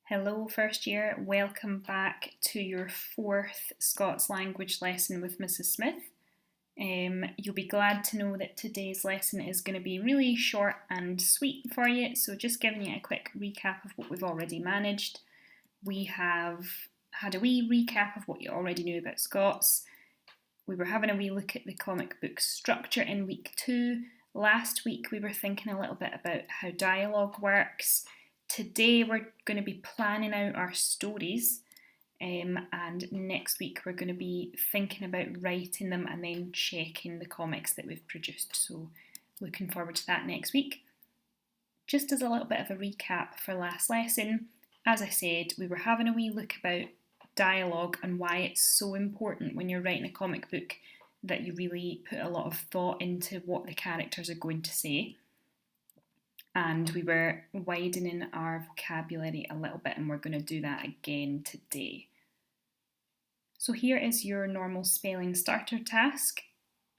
Hello first year, welcome back to your fourth Scots language lesson with Mrs Smith. You'll be glad to know that today's lesson is going to be really short and sweet for you, so just giving you a quick recap of what we've already managed. We have had a wee recap of what you already knew about Scots. We were having a wee look at the comic book structure in week 2. Last week we were thinking a little bit about how dialogue works. Today we're going to be planning out our stories, and next week we're going to be thinking about writing them and then checking the comics that we've produced. So looking forward to that next week. Just as a little bit of a recap for last lesson, as I said, we were having a wee look about dialogue and why it's so important when you're writing a comic book that you really put a lot of thought into what the characters are going to say. And we were widening our vocabulary a little bit, and we're going to do that again today. So here is your normal spelling starter task.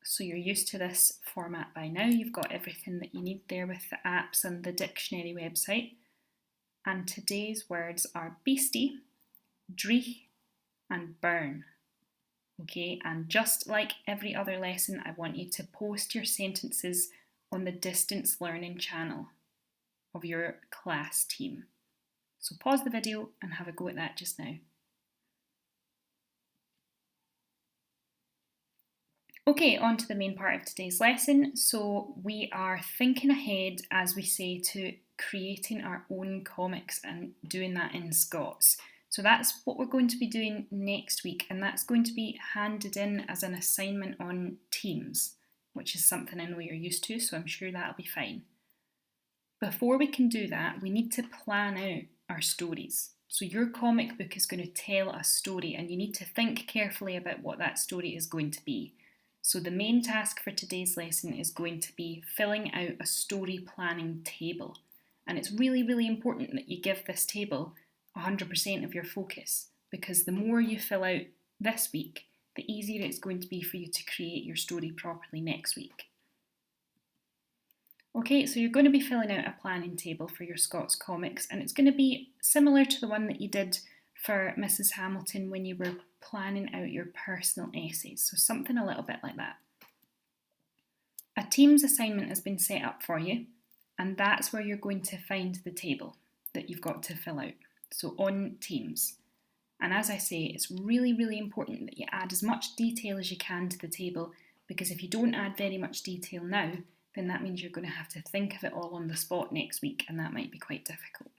So you're used to this format by now. You've got everything that you need there with the apps and the dictionary website. And today's words are beastie, dreich, and burn. Okay, and just like every other lesson, I want you to post your sentences on the distance learning channel of your class team. So pause the video and have a go at that just now. Okay, on to the main part of today's lesson. So we are thinking ahead, as we say, to creating our own comics and doing that in Scots. So that's what we're going to be doing next week, and that's going to be handed in as an assignment on Teams, which is something I know you're used to, so I'm sure that'll be fine. Before we can do that, we need to plan out our stories. So your comic book is going to tell a story, and you need to think carefully about what that story is going to be. So the main task for today's lesson is going to be filling out a story planning table. And it's really, really important that you give this table 100% of your focus, because the more you fill out this week, the easier it's going to be for you to create your story properly next week. Okay, so you're going to be filling out a planning table for your Scots comics, and it's going to be similar to the one that you did for Mrs Hamilton when you were planning out your personal essays, so something a little bit like that. A Teams assignment has been set up for you, and that's where you're going to find the table that you've got to fill out, so on Teams. And as I say, it's really, really important that you add as much detail as you can to the table, because if you don't add very much detail now, then that means you're going to have to think of it all on the spot next week, and that might be quite difficult.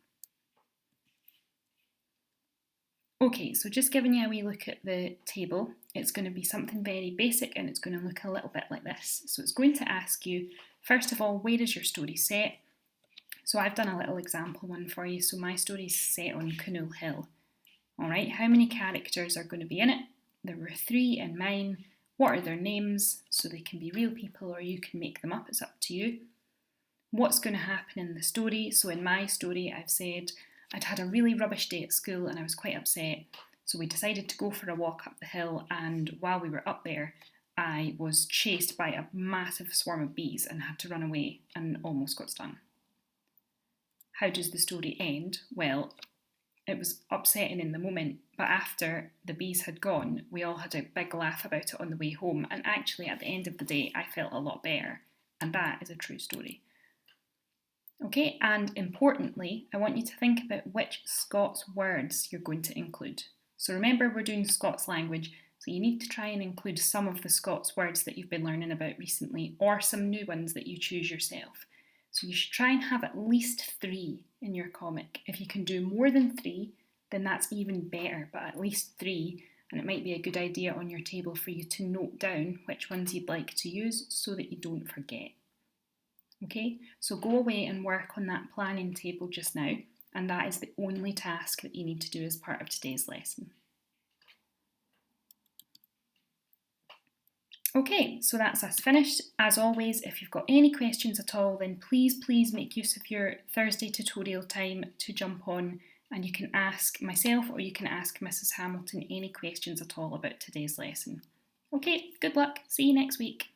Okay, so just giving you a wee look at the table, it's going to be something very basic, and it's going to look a little bit like this. So it's going to ask you, first of all, where is your story set? So I've done a little example one for you. So my story is set on Canoe Hill. All right, how many characters are going to be in it? There were 3 in mine. What are their names? So they can be real people or you can make them up, it's up to you. What's going to happen in the story? So in my story, I've said I'd had a really rubbish day at school and I was quite upset. So we decided to go for a walk up the hill, and while we were up there, I was chased by a massive swarm of bees and had to run away and almost got stung. How does the story end? Well, it was upsetting in the moment, but after the bees had gone, we all had a big laugh about it on the way home, and actually at the end of the day I felt a lot better, and that is a true story. Okay, and importantly, I want you to think about which Scots words you're going to include. So remember, we're doing Scots language, so you need to try and include some of the Scots words that you've been learning about recently, or some new ones that you choose yourself. So you should try and have at least 3 in your comic. If you can do more than 3, then that's even better, but at least 3, and it might be a good idea on your table for you to note down which ones you'd like to use so that you don't forget. Okay, so go away and work on that planning table just now, and that is the only task that you need to do as part of today's lesson. Okay, so that's us finished. As always, if you've got any questions at all, then please make use of your Thursday tutorial time to jump on, and you can ask myself or you can ask Mrs Hamilton any questions at all about today's lesson. Okay, good luck. See you next week.